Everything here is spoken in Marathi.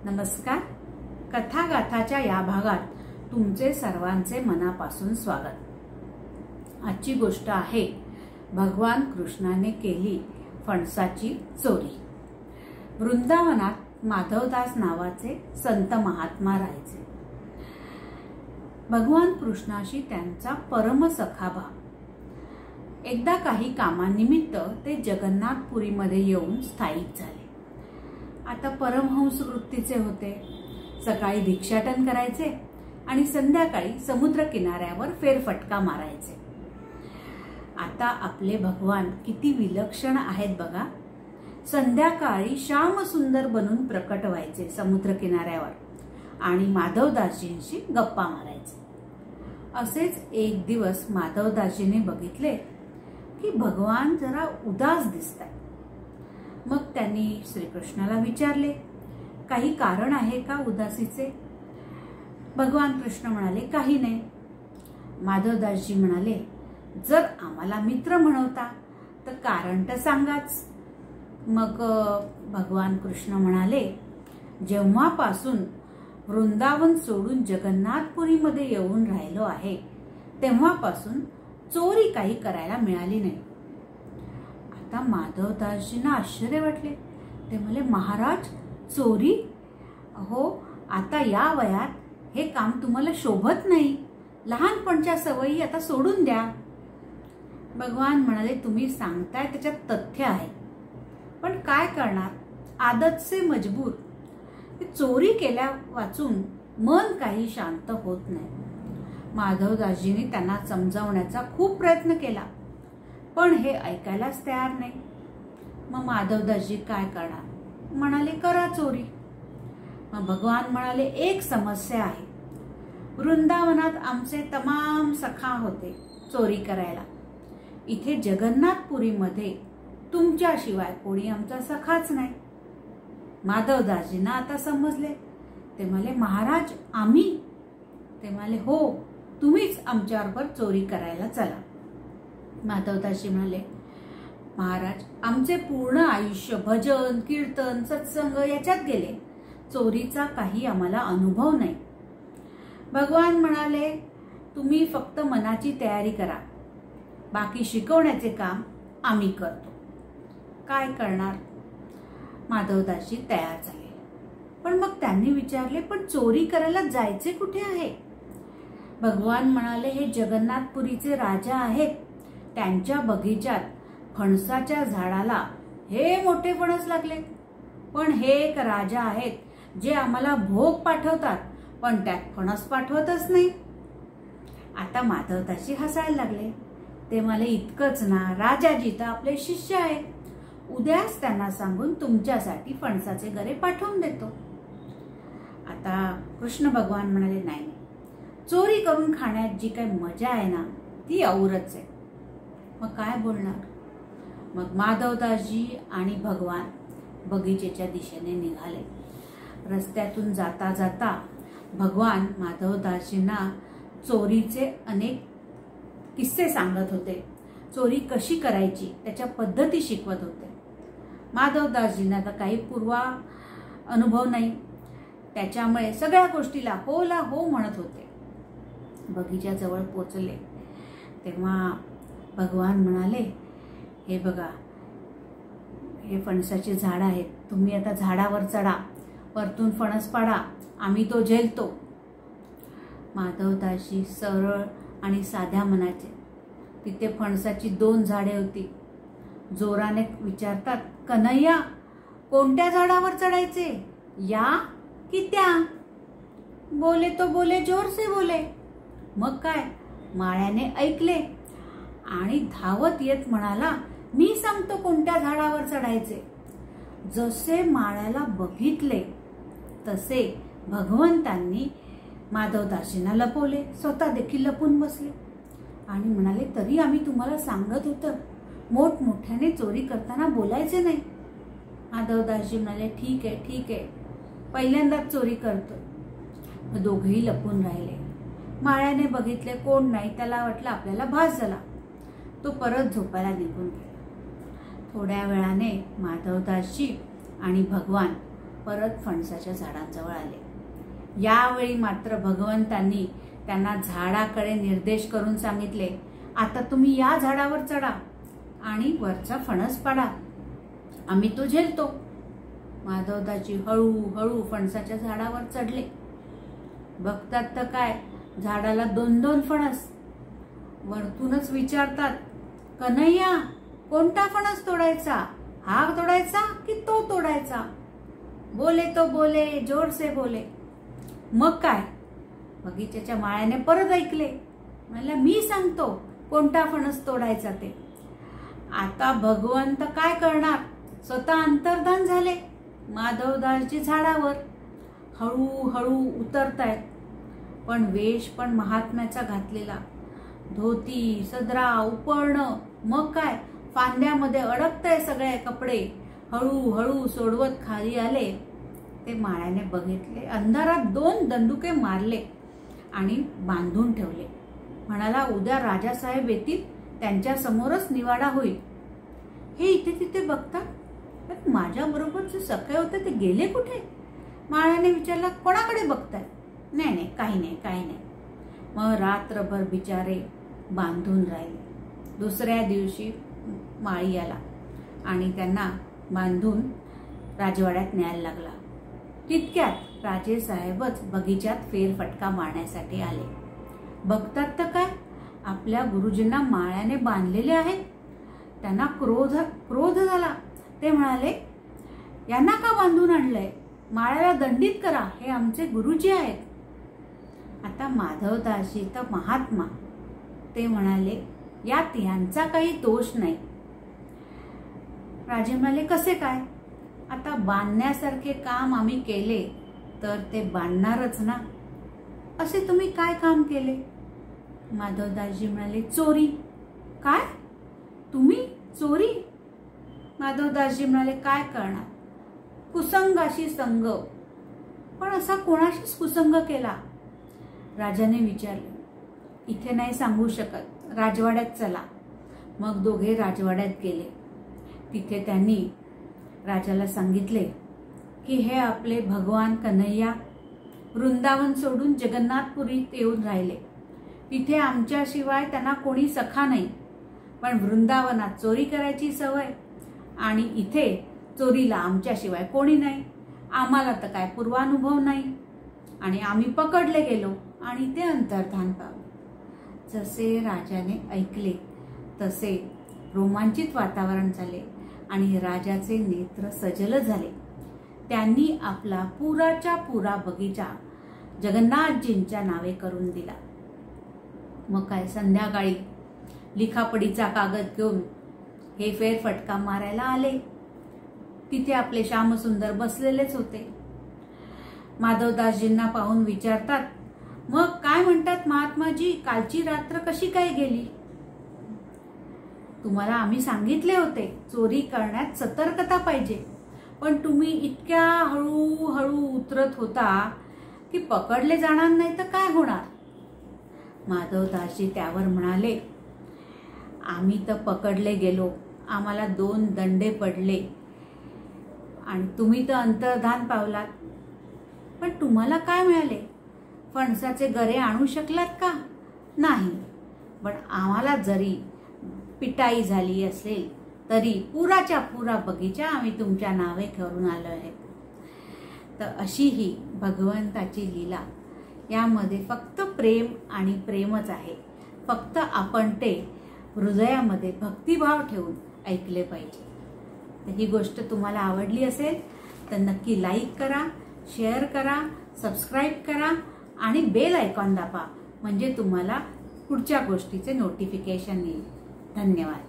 नमस्कार. कथा गाथाच्या या भागात तुमचे सर्वांचे मनापासून स्वागत. आजची गोष्ट आहे भगवान कृष्णाने केली फणसाची चोरी. वृंदावनात माधवदास नावाचे संत महात्मा राहायचे. भगवान कृष्णाशी त्यांचा परमसखा भाव. एकदा काही कामानिमित्त ते जगन्नाथपुरीमध्ये येऊन स्थायिक झाले. आता परमहंस वृत्तीचे होते. सकाळी भिक्षाटन करायचे आणि संध्याकाळी समुद्र किनाऱ्यावर फेरफटका मारायचे. आता आपले भगवान किती विलक्षण आहेत बघा. संध्याकाळी श्याम सुंदर बनून प्रकट व्हायचे समुद्र किनाऱ्यावर आणि माधवदासजींशी गप्पा मारायचे. असेच एक दिवस माधवदासजीने बघितले की भगवान जरा उदास दिसतात. मग त्यांनी श्रीकृष्णाला विचारले, काही कारण आहे का उदासीचे? भगवान कृष्ण म्हणाले, काही नाही. माधवदासजी म्हणाले, जर आम्हाला मित्र म्हणवता तर कारण तर सांगाच. मग भगवान कृष्ण म्हणाले, जेव्हापासून वृंदावन सोडून जगन्नाथपुरीमध्ये येऊन राहिलो आहे तेव्हापासून चोरी काही करायला मिळाली नाही. आता माधवदासजींना आश्चर्य वाटले. ते म्हणाले, महाराज चोरी? अहो, आता या वयात हे काम तुम्हाला शोभत नाही. लहानपणच्या सवयी आता सोडून द्या. भगवान म्हणाले, तुम्ही सांगताय त्याच्यात तथ्य आहे, पण काय करणार, आदतचे मजबूर. चोरी केल्या वाचून मन काही शांत होत नाही. माधवदासजींनी त्यांना समजावण्याचा खूप प्रयत्न केला, पण हे ऐकायलाच तयार नाही. मग माधवदासजी काय करणार? म्हणाले, करा चोरी. मग भगवान म्हणाले, एक समस्या आहे. वृंदावनात आमचे तमाम सखा होते चोरी करायला. इथे जगन्नाथपुरीमध्ये तुमच्याशिवाय कोणी आमचा सखाच नाही. माधवदासजींना आता समजले. ते म्हणाले, महाराज आम्ही? ते म्हणाले, हो, तुम्हीच आमच्याबरोबर चोरी करायला चला. माधवदासजी म्हणाले, महाराज आमचे पूर्ण आयुष्य भजन कीर्तन सत्संग याच्यात गेले. चोरीचा काही आम्हाला अनुभव नाही. भगवान म्हणाले, तुम्ही फक्त मनाची तयारी करा, बाकी शिकवण्याचे काम आम्ही करतो. काय करणार? माधवदासजी तयार झाले. पण मग त्यांनी विचारले, पण चोरी करायला जायचे कुठे आहे? भगवान म्हणाले, हे जगन्नाथपुरीचे राजा आहेत. त्यांच्या बगीच्यात फणसाच्या झाडाला हे मोठे फणस लागले. पण हे एक राजा आहेत जे आम्हाला भोग पाठवतात, पण त्यात फणस पाठवतच नाही. आता माधवदासजी हसायला लागले. ते म्हणाले, इतकंच ना, राजाजी तर आपले शिष्य आहेत. उद्याच त्यांना सांगून तुमच्यासाठी फणसाचे गरे पाठवून देतो. आता कृष्ण भगवान म्हणाले, नाही, चोरी करून खाण्यात जी काही मजा आहे ना ती औरच आहे. मग काय बोलणार? मग माधवदासजी आणि भगवान बगीचेच्या दिशेने निघाले. रस्त्यातून जाता जाता भगवान माधवदासजींना चोरीचे अनेक किस्से सांगत होते. चोरी कशी करायची त्याच्या पद्धती शिकवत होते. माधवदासजींना तर काही पूर्वा अनुभव नाही, त्याच्यामुळे सगळ्या गोष्टीला होला हो म्हणत होते. बगीच्याजवळ पोचले तेव्हा भगवान म्हणाले, हे बघा, हे फणसाचे झाड आहेत. तुम्ही आता झाडावर चढा, वरतून फणस पाडा, आम्ही तो झेलतो. माधवदासजी सरळ आणि साध्या मनाचे. तिथे फणसाची 2 झाडे होती. जोराने विचारतात, कन्हैया कोणत्या झाडावर चढायचे, या की त्या? बोले तो बोले, जोर से बोले. मग काय, माळ्याने ऐकले आणि धावत येत म्हणाला, मी सांगतो कोणत्या झाडावर चढायचे. जसे माळ्याला बघितले तसे भगवंतांनी माधवदासजींना लपवले. स्वतः देखील लपून बसले आणि म्हणाले, तरी आम्ही तुम्हाला सांगत होतं मोठमोठ्याने चोरी करताना बोलायचे नाही. माधवदासजी म्हणाले, ठीक आहे ठीक आहे, पहिल्यांदाच चोरी करतो. दोघेही लपून राहिले. माळ्याने बघितले कोण नाही. त्याला वाटलं आपल्याला भास झाला. तो परत झोपायला निघून गेला. थोड्या वेळाने माधवदासजी आणि भगवान परत फणसाच्या झाडांजवळ आले. यावेळी मात्र भगवंतांनी त्यांना झाडाकडे निर्देश करून सांगितले, आता तुम्ही या झाडावर चढा आणि वरचा फणस पाडा, आम्ही तो झेलतो. माधवदासजी हळूहळू फणसाच्या झाडावर चढले. बघतात तर काय, झाडाला 2-2 फणस. वरतूनच विचारतात, कन्हैया कोणता फणस तोडायचा, हा तोडायचा की तो तोडायचा? बोले तो बोले, जोर से बोले. मग काय, बगीच्याच्या माळ्याने परत ऐकले, म्हणला मी सांगतो कोणता फणस तोडायचा ते. आता भगवंत काय करणार, स्वतः अंतर्धान झाले. माधवदासजी झाडावर हळूहळू उतरतायत, पण वेश पण महात्म्याचा घातलेला, धोती सदरा उपर्ण, मग काय फांद्यामध्ये अडकतय सगळे कपडे. हळूहळू सोडवत खाली आले. ते माळ्याने बघितले, अंधारात 2 दंडुके मारले आणि बांधून ठेवले. म्हणाला, उद्या राजासाहेब येतील, त्यांच्या समोरच निवाडा होईल. हे इथे तिथे बघतात, माझ्या बरोबर जे सखे होते ते गेले कुठे? माळ्याने विचारला, कोणाकडे बघताय? नाही, काही नाही. मग रात्रभर बिचारे बांधून राहिले. दुसऱ्या दिवशी माळी आला आणि त्यांना बांधून राजवाड्यात न्यायला लागला. तितक्यात राजेसाहेबच बगीच्यात फेरफटका मारण्यासाठी आले. बघतात तर काय, आपल्या गुरुजींना माळ्याने बांधलेले आहेत. त्यांना क्रोध झाला. ते म्हणाले, यांना का बांधून आणलंय? माळ्याला दंडित करा, हे आमचे गुरुजी आहेत. आता माधवदासजी तर महात्मा, ते म्हणाले, यात यांचा काही दोष नाही. राजे म्हणाले, कसे काय? आता बांधण्यासारखे काम आम्ही केले तर ते बांधणारच ना. असे तुम्ही काय काम केले? माधवदासजी म्हणाले, चोरी. काय? तुम्ही चोरी? माधवदासजी म्हणाले, काय करणार, कुसंगाशी संग. पण असा कोणाशीच कुसंग केला? राजाने विचारले. इथे नाही सांगू शकत, राजवाड्यात चला. मग दोघे राजवाड्यात गेले. तिथे त्यांनी राजाला सांगितले की हे आपले भगवान कन्हैया वृंदावन सोडून जगन्नाथपुरीत येऊन राहिले. तिथे आमच्याशिवाय त्यांना कोणी सखा नाही, पण वृंदावनात चोरी करायची सवय आणि इथे चोरीला आमच्याशिवाय कोणी नाही. आम्हाला तर काय पूर्वानुभव नाही आणि आम्ही पकडले गेलो आणि ते अंतर्धान पावले. जसे राजाने ऐकले तसे रोमांचित वातावरण झाले आणि राजाचे नेत्र सजल झाले. त्यांनी आपला पुराच्या पुरा बगीचा जगन्नाथजींच्या नावे करून दिला. मग काय, संध्याकाळी लिखापडीचा कागद घेऊन हे फेरफटका मारायला आले. तिथे आपले श्यामसुंदर बसलेलेच होते. माधवदासजींना पाहून विचारतात, मग काय म्हणतात महात्माजी, कालची रात्र कशी काय गेली? तुम्हाला आम्ही सांगितले होते चोरी करण्यात सतर्कता पाहिजे, पण तुम्ही इतक्या हळूहळू उतरत होता की पकडले जाणार नाही तर काय होणार? माधवदासजी त्यावर म्हणाले, आम्ही तर पकडले गेलो, आम्हाला 2 दंडे पडले आणि तुम्ही तर अंतर्धान पावलात. पण तुम्हाला काय मिळाले? फणसाचे गरे आणू शकलात का? नाही. पण आम्हाला जरी पिटाई झाली असेल तरी पुराच्या पुरा बगीचा आम्ही तुमच्या नावे करून आलो आहे. तर अशी ही भगवंताची लीला. यामध्ये फक्त प्रेम आणि प्रेमच आहे. फक्त आपण ते हृदयामध्ये भक्तिभाव ठेवून ऐकले पाहिजे. तर ही गोष्ट तुम्हाला आवडली असेल तर नक्की लाईक करा, शेअर करा, सबस्क्राईब करा आणि बेल आयकॉन दाबा, म्हणजे तुम्हाला पुढच्या गोष्टीचे नोटिफिकेशन येईल. धन्यवाद.